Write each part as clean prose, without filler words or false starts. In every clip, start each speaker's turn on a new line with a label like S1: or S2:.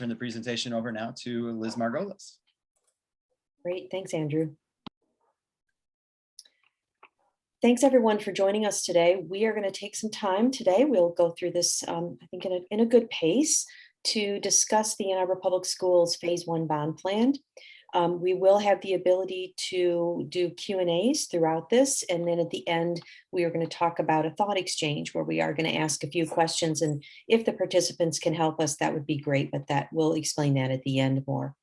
S1: turn the presentation over now to Liz Margolis.
S2: Great, thanks, Andrew. Thanks everyone for joining us today. We are going to take some time today. We'll go through this, I think in a good pace to discuss the Ann Arbor Public Schools Phase 1 bond plan. We will have the ability to do Q&As throughout this. And then at the end, we are going to talk about a thought exchange where we are going to ask a few questions. And if the participants can help us, that would be great, but we'll explain that at the end more.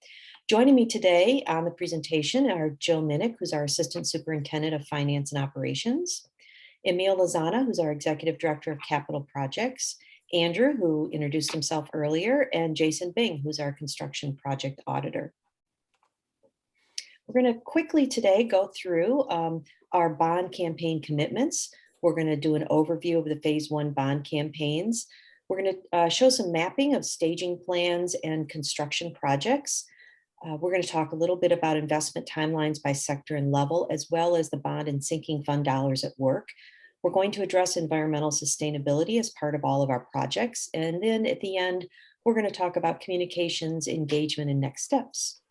S2: Joining me today on the presentation are Jill Minnick, who's our Assistant Superintendent of Finance and Operations, Emil Lozana, who's our Executive Director of Capital Projects, Andrew, who introduced himself earlier, and Jason Bing, who's our Construction Project Auditor. We're going to quickly today go through our bond campaign commitments. We're going to do an overview of the Phase 1 bond campaigns. We're going to show some mapping of staging plans and construction projects. We're going to talk a little bit about investment timelines by sector and level, as well as the bond and sinking fund dollars at work. We're going to address environmental sustainability as part of all of our projects. And then at the end, we're going to talk about communications, engagement, and next steps.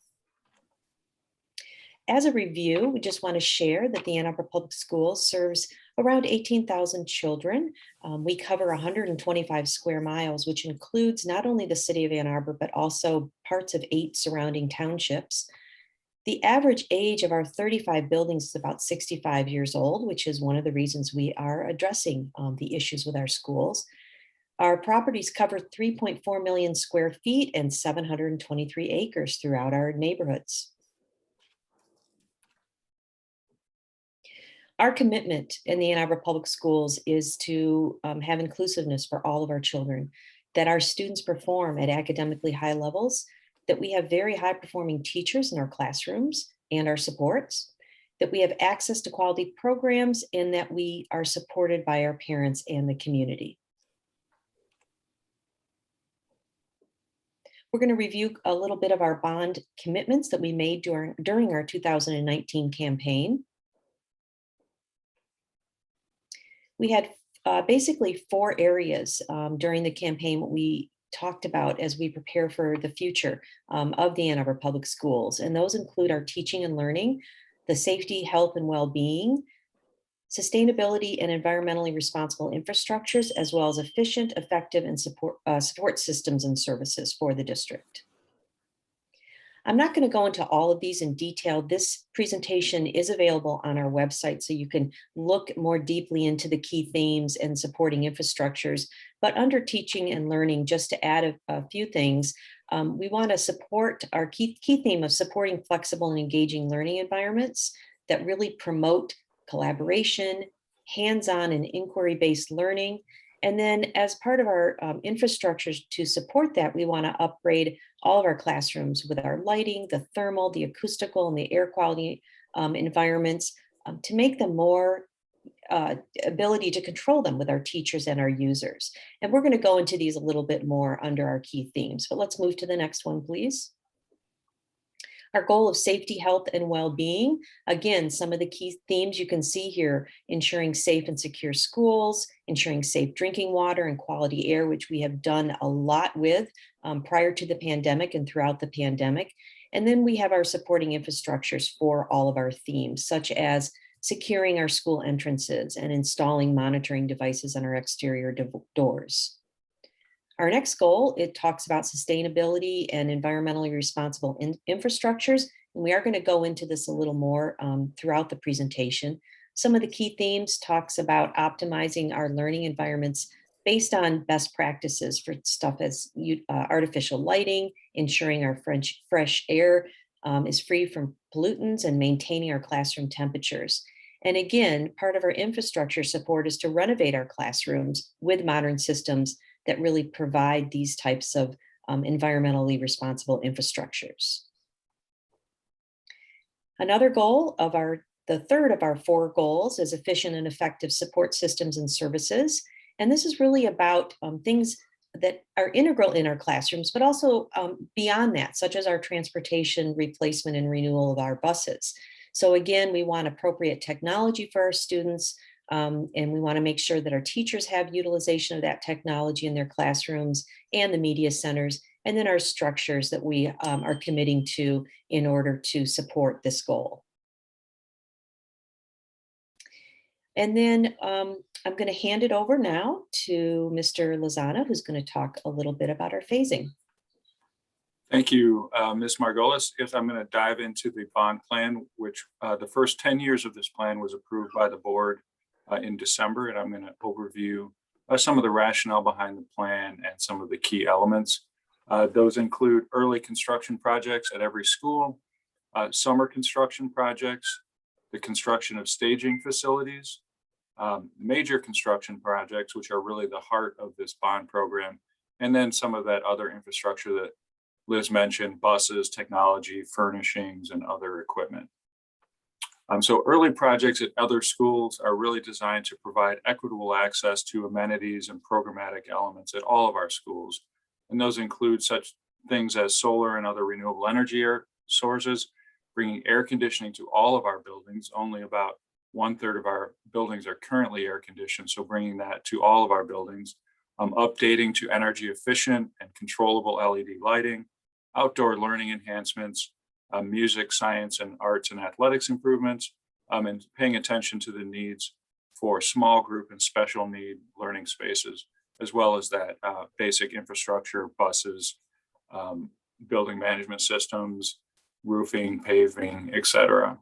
S2: As a review, we just want to share that the Ann Arbor Public Schools serves around 18,000 children. We cover 125 square miles, which includes not only the city of Ann Arbor, but also parts of 8 surrounding townships. The average age of our 35 buildings is about 65 years old, which is one of the reasons we are addressing the issues with our schools. Our properties cover 3.4 million square feet and 723 acres throughout our neighborhoods. Our commitment in the Ann Arbor Public Schools is to have inclusiveness for all of our children, that our students perform at academically high levels, that we have very high performing teachers in our classrooms and our supports, that we have access to quality programs, and that we are supported by our parents and the community. We're going to review a little bit of our bond commitments that we made during our 2019 campaign. We had basically 4 areas during the campaign what we talked about as we prepare for the future of the Ann Arbor Public Schools. And those include our teaching and learning, the safety, health, and well-being, sustainability and environmentally responsible infrastructures, as well as efficient, effective, and support systems and services for the district. I'm not going to go into all of these in detail. This presentation is available on our website, so you can look more deeply into the key themes and supporting infrastructures. But under teaching and learning, just to add a few things, we want to support our key theme of supporting flexible and engaging learning environments that really promote collaboration, hands-on and inquiry-based learning. And then as part of our infrastructures to support that, we want to upgrade all of our classrooms with our lighting, the thermal, the acoustical, and the air quality environments to make them more ability to control them with our teachers and our users. And we're going to go into these a little bit more under our key themes, but let's move to the next one, please. Our goal of safety, health, and well-being. Again, some of the key themes you can see here: ensuring safe and secure schools, ensuring safe drinking water and quality air, which we have done a lot with prior to the pandemic and throughout the pandemic. And then we have our supporting infrastructures for all of our themes, such as securing our school entrances and installing monitoring devices on our exterior doors. Our next goal, it talks about sustainability and environmentally responsible infrastructures. And we are going to go into this a little more throughout the presentation. Some of the key themes talks about optimizing our learning environments based on best practices for stuff as artificial lighting, ensuring our fresh air is free from pollutants, and maintaining our classroom temperatures. And again, part of our infrastructure support is to renovate our classrooms with modern systems that really provide these types of environmentally responsible infrastructures. Another goal of the third of our 4 goals is efficient and effective support systems and services. And this is really about things that are integral in our classrooms, but also beyond that, such as our transportation replacement and renewal of our buses. So again, we want appropriate technology for our students, and we want to make sure that our teachers have utilization of that technology in their classrooms and the media centers. and then our structures that we are committing to in order to support this goal. And then I'm going to hand it over now to Mr. Lozano, who's going to talk a little bit about our phasing.
S3: Thank you, Ms. Margolis. If I'm going to dive into the bond plan, which the first 10 years of this plan was approved by the board in December, and I'm going to overview some of the rationale behind the plan and some of the key elements. Those include early construction projects at every school, summer construction projects, the construction of staging facilities, major construction projects, which are really the heart of this bond program, and then some of that other infrastructure that Liz mentioned, buses, technology, furnishings, and other equipment. So early projects at other schools are really designed to provide equitable access to amenities and programmatic elements at all of our schools. And those include such things as solar and other renewable energy sources, bringing air conditioning to all of our buildings. Only about 1/3 of our buildings are currently air conditioned, so bringing that to all of our buildings. Updating to energy efficient and controllable LED lighting, outdoor learning enhancements, music, science, and arts and athletics improvements, and paying attention to the needs for small group and special need learning spaces, as well as that basic infrastructure, buses, building management systems, roofing, paving, etc.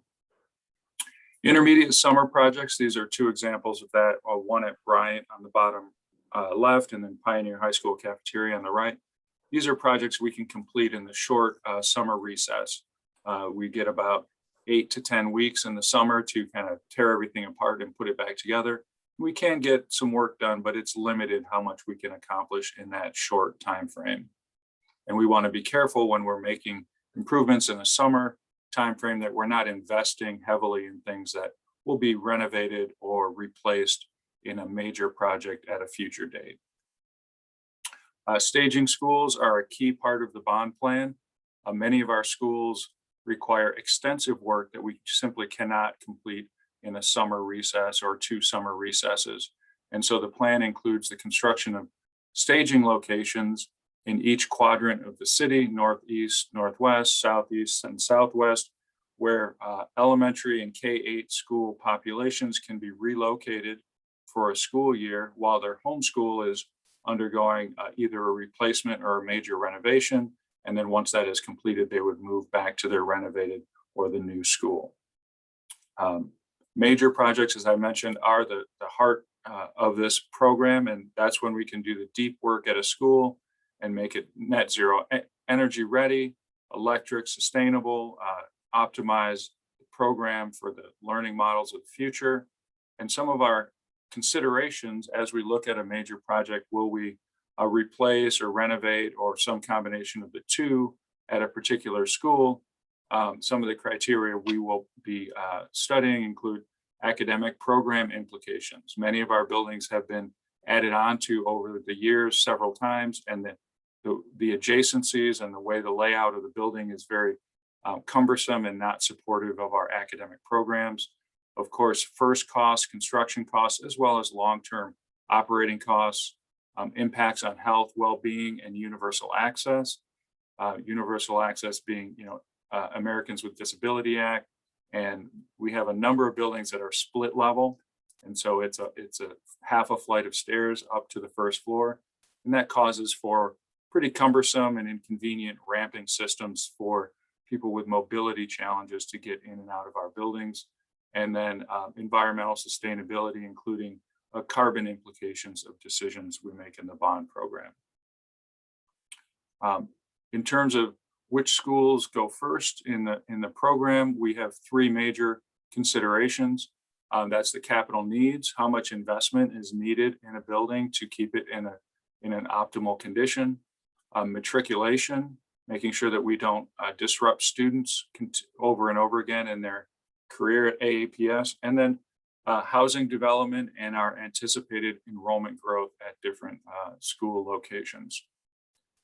S3: Intermediate summer projects, these are two examples of that, one at Bryant on the bottom left, and then Pioneer High School cafeteria on the right. These are projects we can complete in the short summer recess. We get about 8 to 10 weeks in the summer to kind of tear everything apart and put it back together. We can get some work done, but it's limited how much we can accomplish in that short time frame. And we want to be careful when we're making improvements in the summer time frame that we're not investing heavily in things that will be renovated or replaced in a major project at a future date. Staging schools are a key part of the bond plan. Many of our schools require extensive work that we simply cannot complete in a summer recess or 2 summer recesses. And so the plan includes the construction of staging locations in each quadrant of the city, northeast, northwest, southeast, and southwest, where elementary and K-8 school populations can be relocated for a school year while their home school is undergoing either a replacement or a major renovation. And then once that is completed, they would move back to their renovated or the new school. Major projects, as I mentioned, are the heart of this program. And that's when we can do the deep work at a school and make it net zero energy ready, electric, sustainable, optimize the program for the learning models of the future. And some of our considerations as we look at a major project, will we replace or renovate or some combination of the two at a particular school? Some of the criteria we will be studying include academic program implications. Many of our buildings have been added on to over the years several times, and the adjacencies and the way the layout of the building is very cumbersome and not supportive of our academic programs. Of course, first costs, construction costs, as well as long-term operating costs, impacts on health, well-being, and universal access. Universal access being, Americans with Disability Act, and we have a number of buildings that are split level, and so it's a half a flight of stairs up to the first floor, and that causes for pretty cumbersome and inconvenient ramping systems for people with mobility challenges to get in and out of our buildings. And then environmental sustainability, including carbon implications of decisions we make in the bond program. In terms of which schools go first in the program, we have 3 major considerations. That's the capital needs, how much investment is needed in a building to keep it in an optimal condition. Matriculation, making sure that we don't disrupt students over and over again in their career at AAPS, and then housing development and our anticipated enrollment growth at different school locations.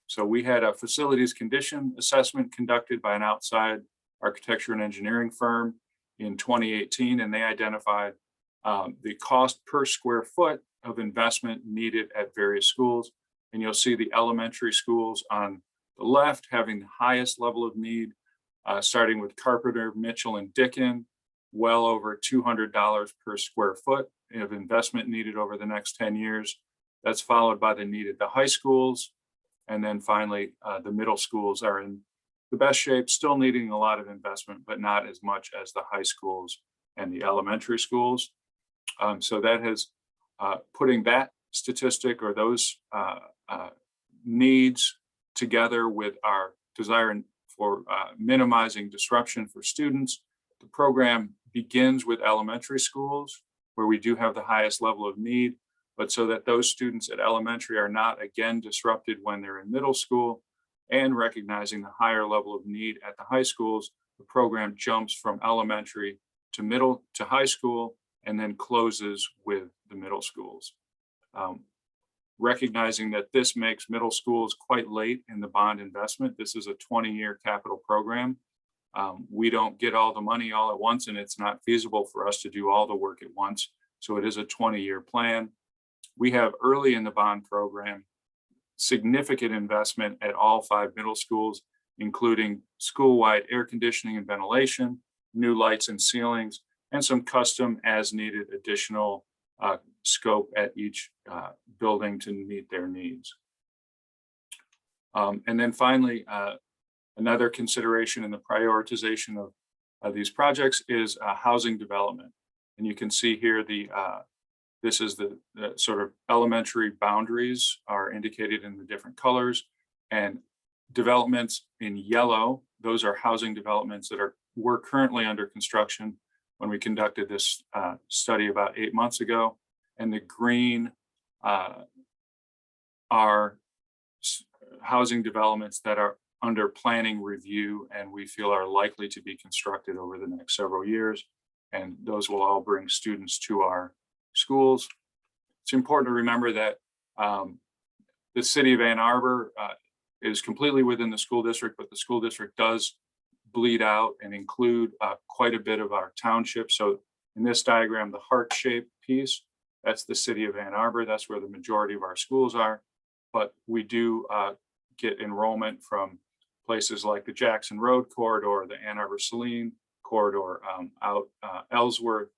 S3: So we had a facilities condition assessment conducted by an outside architecture and engineering firm in 2018, and they identified the cost per square foot of investment needed at various schools. And you'll see the elementary schools on the left having the highest level of need, starting with Carpenter, Mitchell, and Dickin, well over $200 per square foot of investment needed over the next 10 years. That's followed by the need at the high schools. And then finally, the middle schools are in the best shape, still needing a lot of investment, but not as much as the high schools and the elementary schools. So that has putting that statistic or those needs together with our desire for minimizing disruption for students. The program begins with elementary schools where we do have the highest level of need, but so that those students at elementary are not again disrupted when they're in middle school, and recognizing the higher level of need at the high schools, the program jumps from elementary to middle to high school and then closes with the middle schools. Recognizing that this makes middle schools quite late in the bond investment. This is a 20-year capital program. We don't get all the money all at once, and it's not feasible for us to do all the work at once. So it is a 20-year plan. We have early in the bond program significant investment at all 5 middle schools, including school-wide air conditioning and ventilation, new lights and ceilings, and some custom as needed additional scope at each building to meet their needs. And then finally, another consideration in the prioritization of these projects is housing development. And you can see here this is the sort of elementary boundaries are indicated in the different colors, and developments in yellow, those are housing developments that were currently under construction when we conducted this study about 8 months ago. And the green are housing developments that are under planning review and we feel are likely to be constructed over the next several years. And those will all bring students to our schools. It's important to remember that the city of Ann Arbor is completely within the school district, but the school district does bleed out and include quite a bit of our township. So in this diagram, the heart-shaped piece, that's the city of Ann Arbor. That's where the majority of our schools are. But we do get enrollment from places like the Jackson Road corridor, the Ann Arbor-Saline corridor, out Ellsworth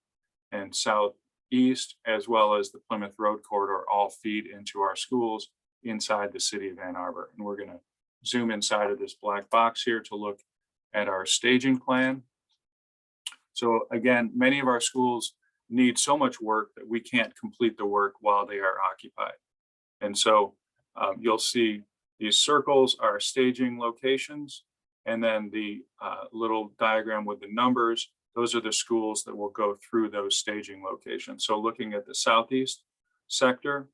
S3: and southeast, as well as the Plymouth Road corridor, all feed into our schools inside the city of Ann Arbor. And we're going to zoom inside of this black box here to look at our staging plan. So again, many of our schools need so much work that we can't complete the work while they are occupied. And so you'll see these circles are staging locations, and then the little diagram with the numbers, those are the schools that will go through those staging locations. So looking at the southeast sector,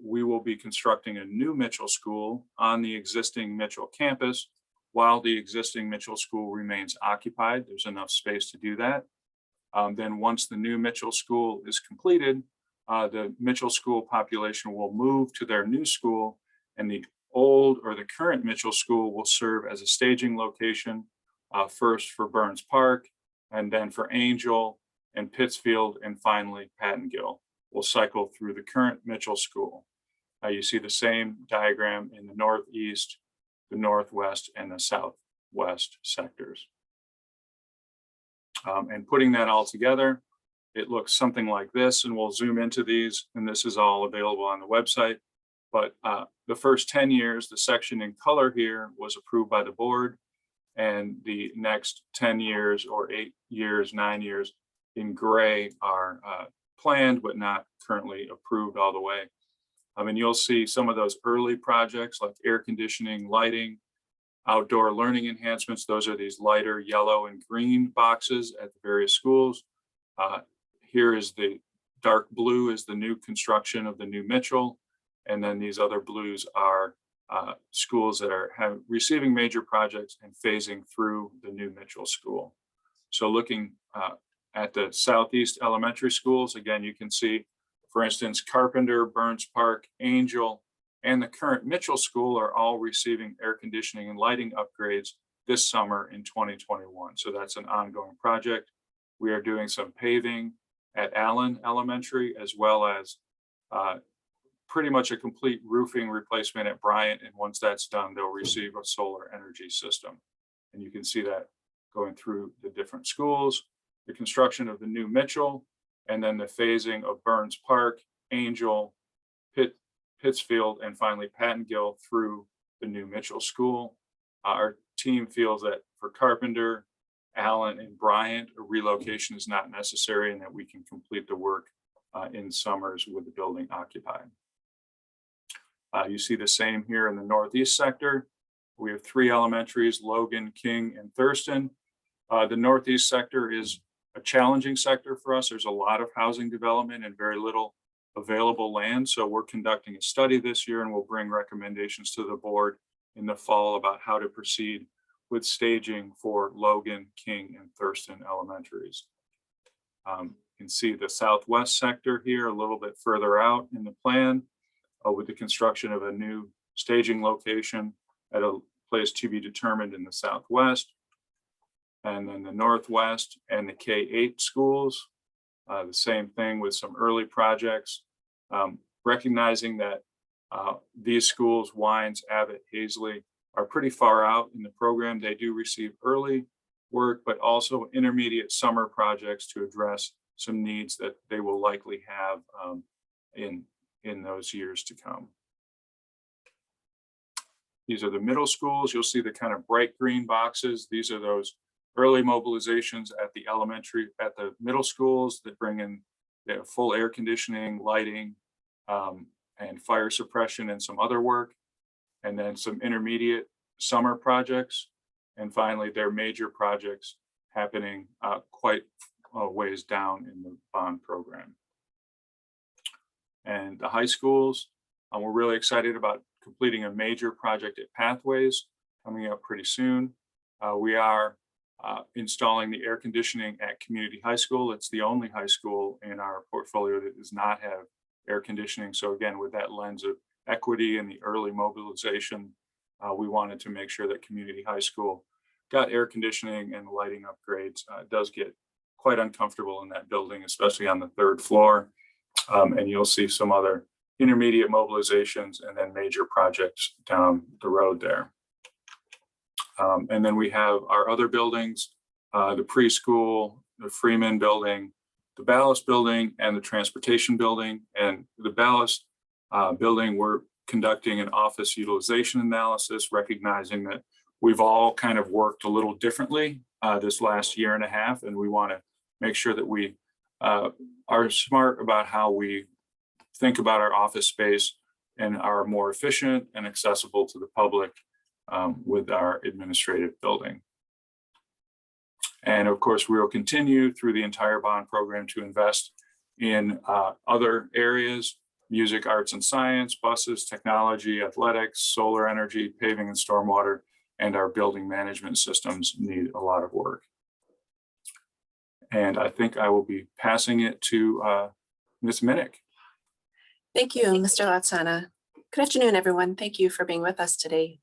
S3: we will be constructing a new Mitchell school on the existing Mitchell campus while the existing Mitchell school remains occupied. There's enough space to do that. Then once the new Mitchell school is completed, the Mitchell school population will move to their new school, and the old or the current Mitchell school will serve as a staging location, first for Burns Park, and then for Angel and Pittsfield, and finally Pattongill will cycle through the current Mitchell school. You see the same diagram in the northeast, the northwest, and the southwest sectors. And putting that all together, it looks something like this, and we'll zoom into these, and this is all available on the website. But the first 10 years, the section in color here was approved by the board, and the next 10 years or 8 years, 9 years in gray are planned but not currently approved all the way. And you'll see some of those early projects like air conditioning, lighting, outdoor learning enhancements. Those are these lighter yellow and green boxes at the various schools. Here is the dark blue is the new construction of the new Mitchell. And then these other blues are schools that are receiving major projects and phasing through the new Mitchell school. So looking at the southeast elementary schools, again, you can see, for instance, Carpenter, Burns Park, Angel, and the current Mitchell school are all receiving air conditioning and lighting upgrades this summer in 2021. So that's an ongoing project. We are doing some paving at Allen Elementary, as well as pretty much a complete roofing replacement at Bryant. And once that's done, they'll receive a solar energy system. And you can see that going through the different schools, the construction of the new Mitchell, and then the phasing of Burns Park, Angel, Pittsfield, and finally Pattongill through the new Mitchell School. Our team feels that for Carpenter, Allen, and Bryant, a relocation is not necessary and that we can complete the work in summers with the building occupied. You see the same here in the Northeast sector. We have 3 elementaries, Logan, King, and Thurston. The Northeast sector is a challenging sector for us. There's a lot of housing development and very little available land. So we're conducting a study this year and we'll bring recommendations to the board in the fall about how to proceed with staging for Logan, King, and Thurston elementaries. You can see the Southwest sector here a little bit further out in the plan with the construction of a new staging location at a place to be determined in the Southwest. And then the Northwest and the K-8 schools, the same thing with some early projects, recognizing that these schools, Wines, Abbott, Hazley, are pretty far out in the program. They do receive early work, but also intermediate summer projects to address some needs that they will likely have in those years to come. These are the middle schools. You'll see the kind of bright green boxes. These are those early mobilizations at the middle schools that bring in the full air conditioning, lighting, and fire suppression and some other work. And then some intermediate summer projects. And finally, their major projects happening quite a ways down in the bond program. And the high schools, we're really excited about completing a major project at Pathways coming up pretty soon. We are installing the air conditioning at Community High School. It's the only high school in our portfolio that does not have air conditioning. So again, with that lens of equity and the early mobilization, we wanted to make sure that Community High School got air conditioning and lighting upgrades. It does get quite uncomfortable in that building, especially on the 3rd floor. And you'll see some other intermediate mobilizations and then major projects down the road there. And then we have our other buildings, the preschool, the Freeman building, the Ballast building, and the transportation building. And the Ballast building, we're conducting an office utilization analysis, recognizing that we've all kind of worked a little differently this last year and a half, and we want to make sure that we are smart about how we think about our office space and are more efficient and accessible to the public with our administrative building. And of course, we will continue through the entire bond program to invest in other areas: music, arts and science, buses, technology, athletics, solar energy, paving and stormwater, and our building management systems need a lot of work. And I think I will be passing it to Ms. Minnick.
S4: Thank you, Mr. Latsana. Good afternoon, everyone. Thank you for being with us today.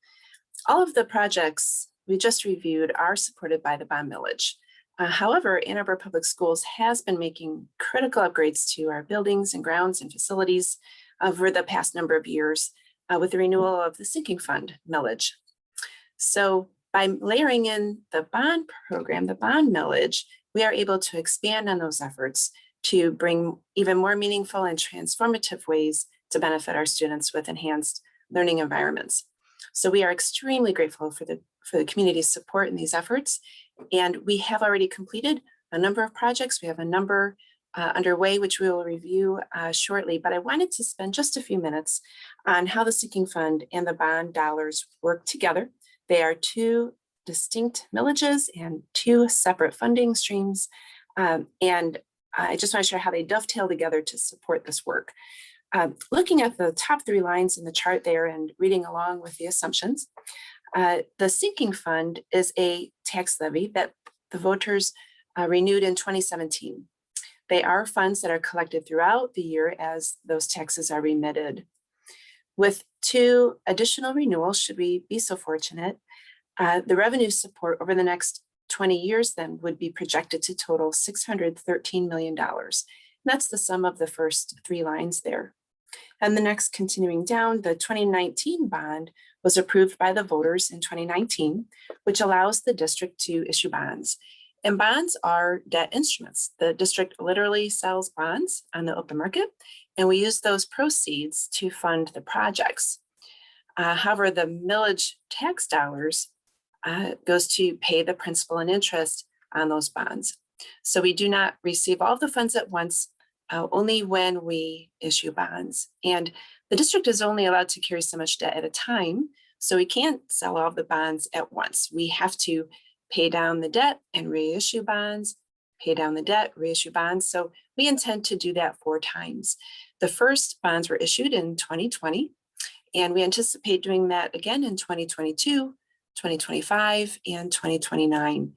S4: All of the projects we just reviewed are supported by the bond millage. However, Ann Arbor Public Schools has been making critical upgrades to our buildings and grounds and facilities over the past number of years with the renewal of the sinking fund millage. So by layering in the bond program, the bond millage, we are able to expand on those efforts to bring even more meaningful and transformative ways to benefit our students with enhanced learning environments. So we are extremely grateful for the community's support in these efforts. And we have already completed a number of projects. We have a number underway, which we will review shortly. But I wanted to spend just a few minutes on how the sinking fund and the bond dollars work together. They are two distinct millages and two separate funding streams. And I just want to share how they dovetail together to support this work. Looking at the top 3 lines in the chart there and reading along with the assumptions, the sinking fund is a tax levy that the voters renewed in 2017. They are funds that are collected throughout the year as those taxes are remitted. With 2 additional renewals, should we be so fortunate, the revenue support over the next 20 years then would be projected to total $613 million. And that's the sum of the first 3 lines there. And the next, continuing down, the 2019 bond was approved by the voters in 2019, which allows the district to issue bonds. And bonds are debt instruments. The district literally sells bonds on the open market, and we use those proceeds to fund the projects. However, the millage tax dollars goes to pay the principal and interest on those bonds. So we do not receive all of the funds at once, only when we issue bonds. And the district is only allowed to carry so much debt at a time, so we can't sell all of the bonds at once. We have to pay down the debt and reissue bonds, pay down the debt, reissue bonds. So we intend to do that 4 times. The first bonds were issued in 2020, and we anticipate doing that again in 2022, 2025, and 2029.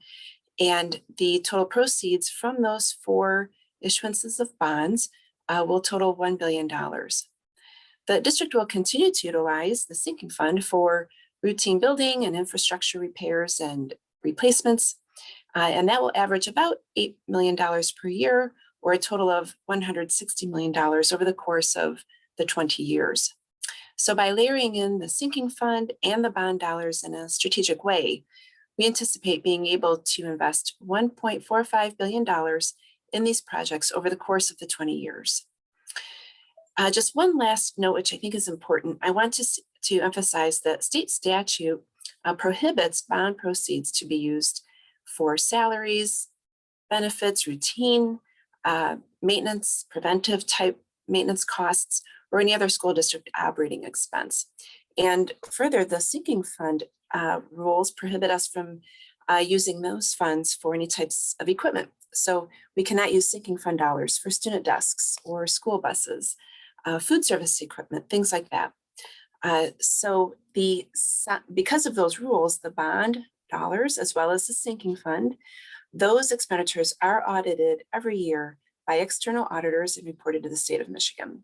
S4: And the total proceeds from those 4 issuances of bonds will total $1 billion. The district will continue to utilize the sinking fund for routine building and infrastructure repairs and replacements, and that will average about $8 million per year, or a total of $160 million over the course of the 20 years. So by layering in the sinking fund and the bond dollars in a strategic way, we anticipate being able to invest $1.45 billion in these projects over the course of the 20 years. Just one last note, which I think is important. I want to emphasize that state statute prohibits bond proceeds to be used for salaries, benefits, routine, maintenance, preventive type maintenance costs, or any other school district operating expense. And further, the sinking fund rules prohibit us from using those funds for any types of equipment. So we cannot use sinking fund dollars for student desks or school buses, food service equipment, things like that. So because of those rules, the bond dollars, as well as the sinking fund, those expenditures are audited every year by external auditors and reported to the state of Michigan.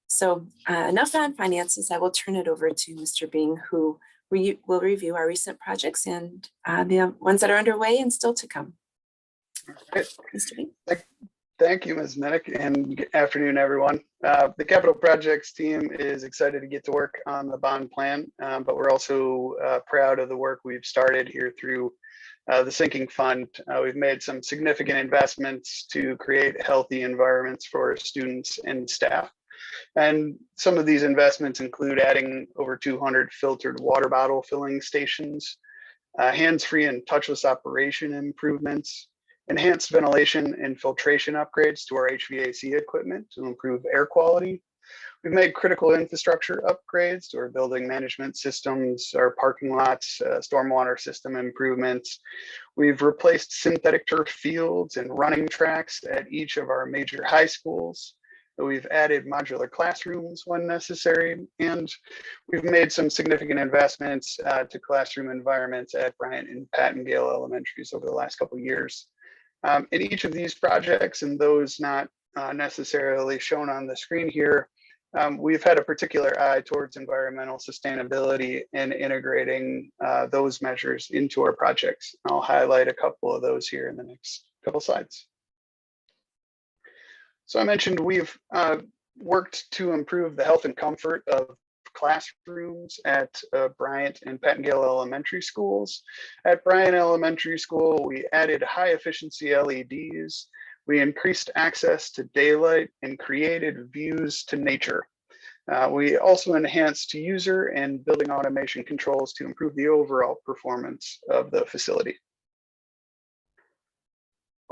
S4: So enough on finances. I will turn it over to Mr. Bing, who will review our recent projects and the ones that are underway and still to come.
S5: Right.
S4: Mr. Bing.
S5: Thank you, Ms. Minnick, and good afternoon, everyone. The capital projects team is excited to get to work on the bond plan, but we're also proud of the work we've started here through the sinking fund. We've made some significant investments to create healthy environments for students and staff. And some of these investments include adding over 200 filtered water bottle filling stations, hands-free and touchless operation improvements, enhanced ventilation and filtration upgrades to our HVAC equipment to improve air quality. We've made critical infrastructure upgrades to our building management systems, our parking lots, stormwater system improvements. We've replaced synthetic turf fields and running tracks at each of our major high schools. We've added modular classrooms when necessary, and we've made some significant investments to classroom environments at Bryant and Pattengale Elementaries over the last couple of years. In each of these projects, and those not necessarily shown on the screen here, we've had a particular eye towards environmental sustainability and integrating those measures into our projects. I'll highlight a couple of those here in the next couple slides. So I mentioned we've worked to improve the health and comfort of classrooms at Bryant and Pattengale Elementary Schools. At Bryant Elementary School, we added high efficiency LEDs. We increased access to daylight and created views to nature. We also enhanced user and building automation controls to improve the overall performance of the facility.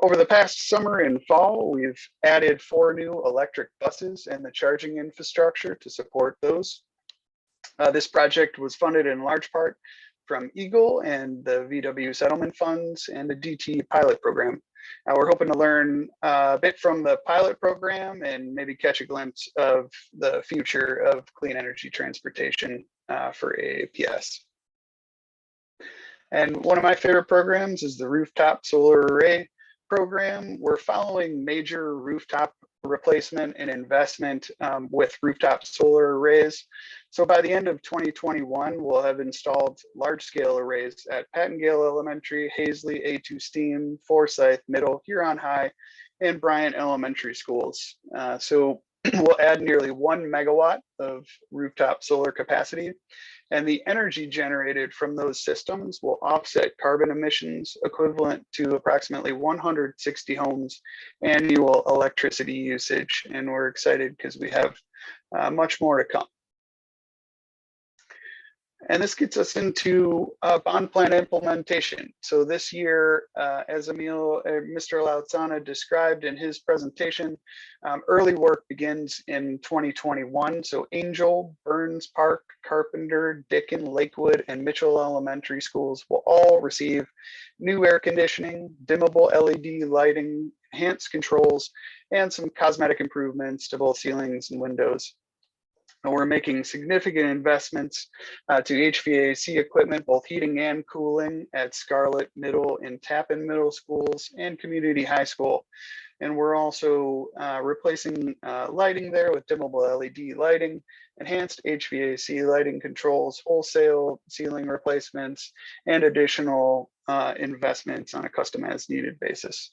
S5: Over the past summer and fall, we've added 4 new electric buses and the charging infrastructure to support those. This project was funded in large part from EAGLE and the VW settlement funds and the DT pilot program. We're hoping to learn a bit from the pilot program and maybe catch a glimpse of the future of clean energy transportation for AAPS. And one of my favorite programs is the rooftop solar array program. We're following major rooftop replacement and investment with rooftop solar arrays. So by the end of 2021, we'll have installed large-scale arrays at Pattengale Elementary, Hazley, A2 STEAM, Forsyth Middle, Huron High, and Bryant Elementary Schools. So will add nearly 1 megawatt of rooftop solar capacity, and the energy generated from those systems will offset carbon emissions equivalent to approximately 160 homes annual electricity usage. And we're excited because we have much more to come. And this gets us into bond plan implementation. So this year, as Mr. Lautzana described in his presentation, early work begins in 2021. So Angel, Burns Park, Carpenter, Dickin, Lakewood, and Mitchell Elementary schools will all receive new air conditioning, dimmable LED lighting, enhanced controls, and some cosmetic improvements to both ceilings and windows. And we're making significant investments to HVAC equipment, both heating and cooling at Scarlett Middle and Tappan Middle Schools and Community High School. And we're also replacing lighting there with dimmable LED lighting, enhanced HVAC lighting controls, wholesale ceiling replacements, and additional investments on a custom as needed basis.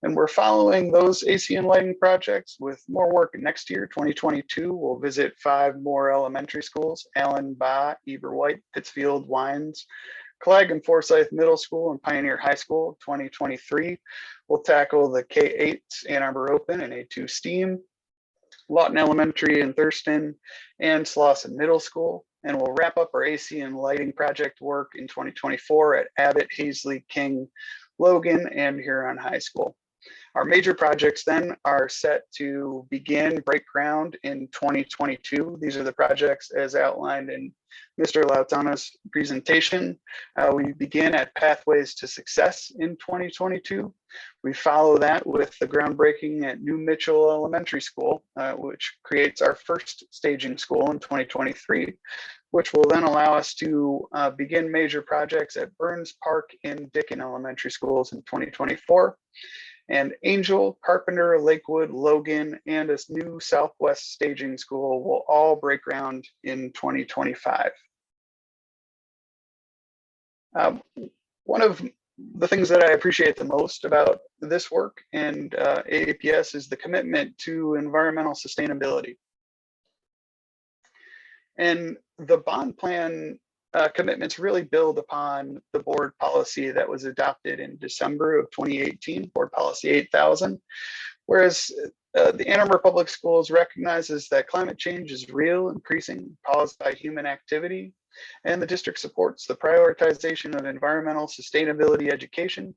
S5: And we're following those AC and lighting projects with more work next year, 2022. We'll visit 5 more elementary schools: Allen, Ba, Eber White, Pittsfield, Wines, Clegg and Forsyth Middle School, and Pioneer High School. 2023, we'll tackle the K-8s, Ann Arbor Open and A2 STEAM, Lawton Elementary in Thurston, and Slauson Middle School. And we'll wrap up our AC and lighting project work in 2024 at Abbott, Hazley, King, Logan, and Huron High School. Our major projects then are set to break ground in 2022. These are the projects as outlined in Mr. Lautzana's presentation. We begin at Pathways to Success in 2022. We follow that with the groundbreaking at New Mitchell Elementary School, which creates our first staging school in 2023, which will then allow us to begin major projects at Burns Park and Dickin Elementary Schools in 2024. And Angel, Carpenter, Lakewood, Logan, and this new Southwest Staging School will all break ground in 2025. One of the things that I appreciate the most about this work and AAPS is the commitment to environmental sustainability. And the bond plan commitments really build upon the board policy that was adopted in December of 2018, Board Policy 8000, whereas the Ann Arbor Public Schools recognizes that climate change is real, increasing, caused by human activity, and the district supports the prioritization of environmental sustainability education,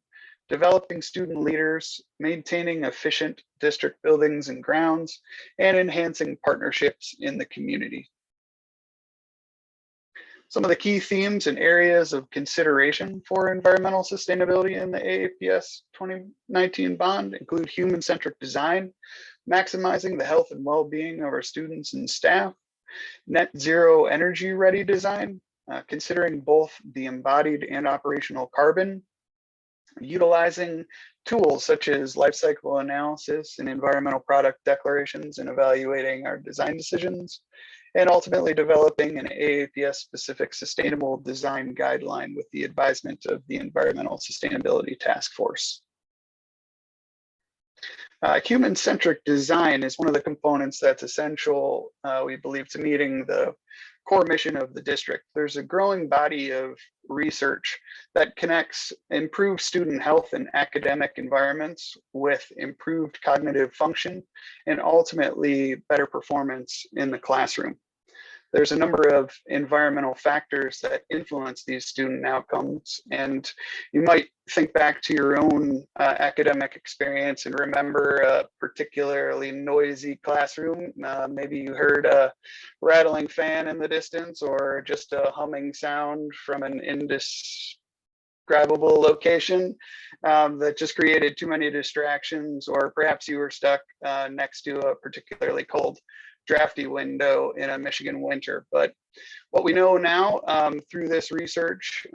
S5: developing student leaders, maintaining efficient district buildings and grounds, and enhancing partnerships in the community. Some of the key themes and areas of consideration for environmental sustainability in the AAPS 2019 bond include human-centric design, maximizing the health and well-being of our students and staff, net zero energy ready design, considering both the embodied and operational carbon, utilizing tools such as life cycle analysis and environmental product declarations and evaluating our design decisions, and ultimately developing an AAPS specific sustainable design guideline with the advisement of the Environmental Sustainability Task Force. Human-centric design is one of the components that's essential, we believe, to meeting the core mission of the district. There's a growing body of research that connects improved student health and academic environments with improved cognitive function and ultimately better performance in the classroom. There's a number of environmental factors that influence these student outcomes, and you might think back to your own academic experience and remember a particularly noisy classroom. Maybe you heard a rattling fan in the distance or just a humming sound from an indescribable location that just created too many distractions, or perhaps you were stuck next to a particularly cold, drafty window in a Michigan winter. But what we know now through this research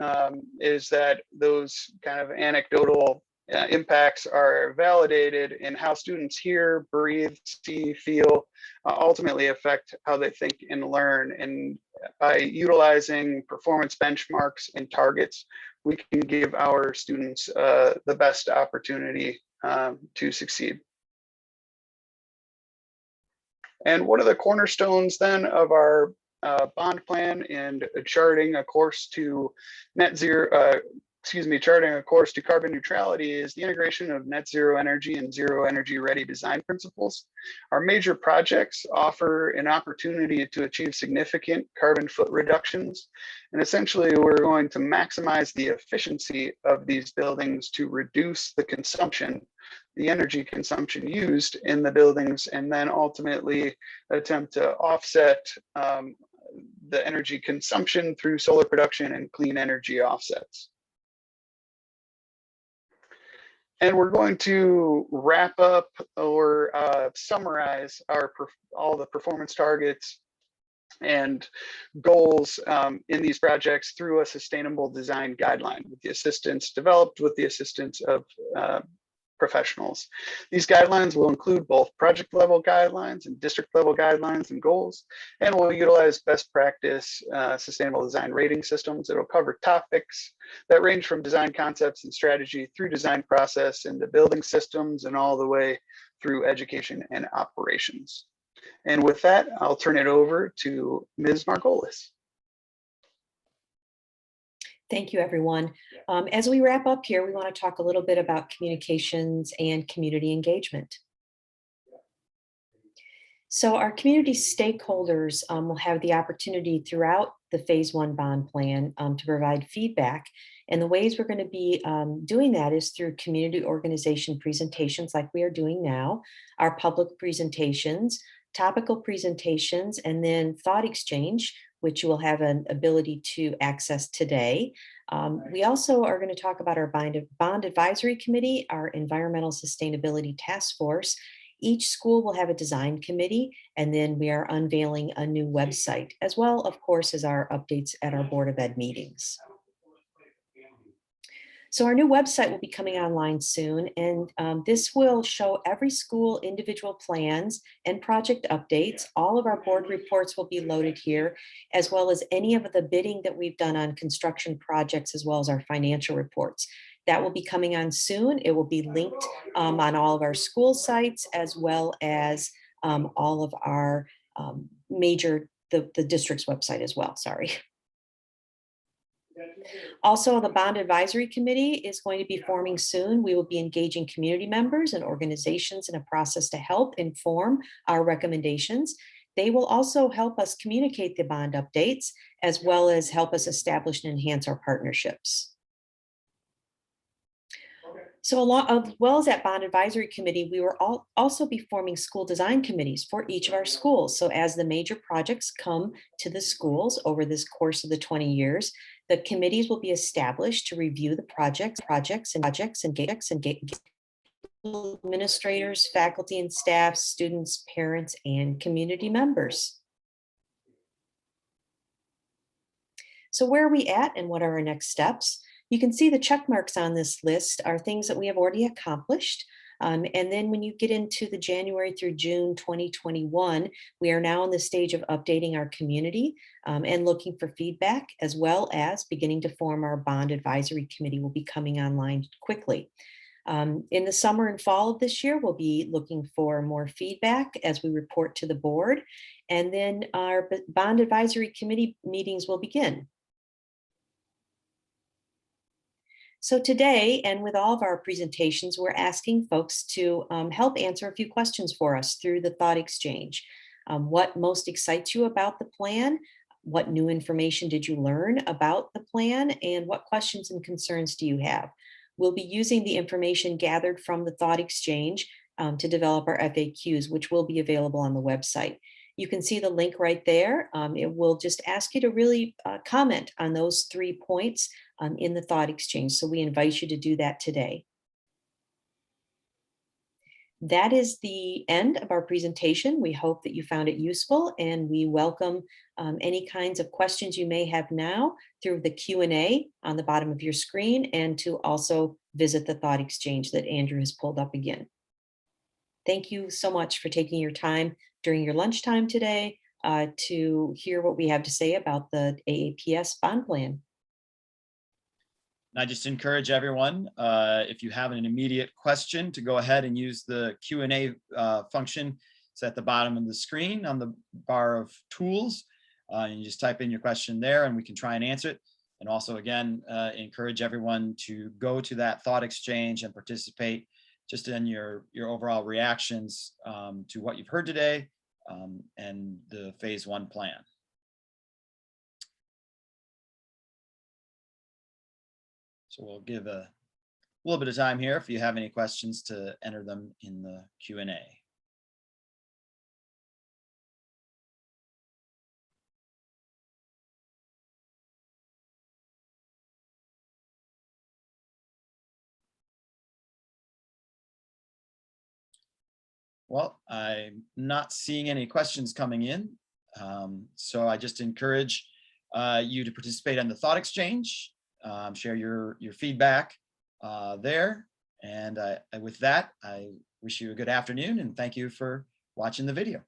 S5: is that those kind of anecdotal impacts are validated in how students hear, breathe, see, feel, ultimately affect how they think and learn. And by utilizing performance benchmarks and targets, we can give our students the best opportunity to succeed. And one of the cornerstones then of our bond plan and charting a course to charting a course to carbon neutrality is the integration of net zero energy and zero energy ready design principles. Our major projects offer an opportunity to achieve significant carbon foot reductions. And essentially, we're going to maximize the efficiency of these buildings to reduce the consumption, the energy consumption used in the buildings, and then ultimately attempt to offset the energy consumption through solar production and clean energy offsets. And we're going to wrap up or summarize all the performance targets and goals in these projects through a sustainable design guideline developed with the assistance of professionals. These guidelines will include both project level guidelines and district level guidelines and goals, and will utilize best practice sustainable design rating systems that will cover topics that range from design concepts and strategy through design process into building systems and all the way through education and operations. And with that, I'll turn it over to Ms. Margolis.
S2: Thank you, everyone. As we wrap up here, we want to talk a little bit about communications and community engagement. So our community stakeholders will have the opportunity throughout the phase 1 bond plan to provide feedback. And the ways we're going to be doing that is through community organization presentations like we are doing now, our public presentations, topical presentations, and then thought exchange, which you will have an ability to access today. We also are going to talk about our bond advisory committee, our environmental sustainability task force. Each school will have a design committee, and then we are unveiling a new website, as well, of course, as our updates at our Board of Ed meetings. So our new website will be coming online soon, and this will show every school individual plans and project updates. All of our board reports will be loaded here, as well as any of the bidding that we've done on construction projects, as well as our financial reports. That will be coming on soon. It will be linked on all of our school sites, as well as all of our the district's website as well, sorry. Also, the Bond Advisory Committee is going to be forming soon. We will be engaging community members and organizations in a process to help inform our recommendations. They will also help us communicate the bond updates, as well as help us establish and enhance our partnerships. So as well as that Bond Advisory Committee, we will also be forming school design committees for each of our schools. So as the major projects come to the schools over this course of the 20 years, the committees will be established to review the projects and administrators, faculty and staff, students, parents, and community members. So where are we at and what are our next steps? You can see the check marks on this list are things that we have already accomplished. And then when you get into the January through June 2021, we are now in the stage of updating our community and looking for feedback, as well as beginning to form our bond advisory committee will be coming online quickly. In the summer and fall of this year, we'll be looking for more feedback as we report to the board, and then our bond advisory committee meetings will begin. So today, and with all of our presentations, we're asking folks to help answer a few questions for us through the thought exchange. What most excites you about the plan? What new information did you learn about the plan? And what questions and concerns do you have? We'll be using the information gathered from the thought exchange to develop our FAQs, which will be available on the website. You can see the link right there. It will just ask you to really comment on those 3 points in the thought exchange. So we invite you to do that today. That is the end of our presentation. We hope that you found it useful, and we welcome any kinds of questions you may have now through the Q&A on the bottom of your screen, and to also visit the thought exchange that Andrew has pulled up again. Thank you so much for taking your time during your lunchtime today to hear what we have to say about the AAPS bond plan.
S1: I just encourage everyone, if you have an immediate question, to go ahead and use the Q&A function It's at the bottom of the screen on the bar of tools. And you just type in your question there and we can try and answer it. And also, again, encourage everyone to go to that thought exchange and participate just in your overall reactions to what you've heard today and the phase 1 plan. So we'll give a little bit of time here if you have any questions to enter them in the Q&A. Well, I'm not seeing any questions coming in. So I just encourage you to participate in the thought exchange, share your feedback there. And with that, I wish you a good afternoon and thank you for watching the video.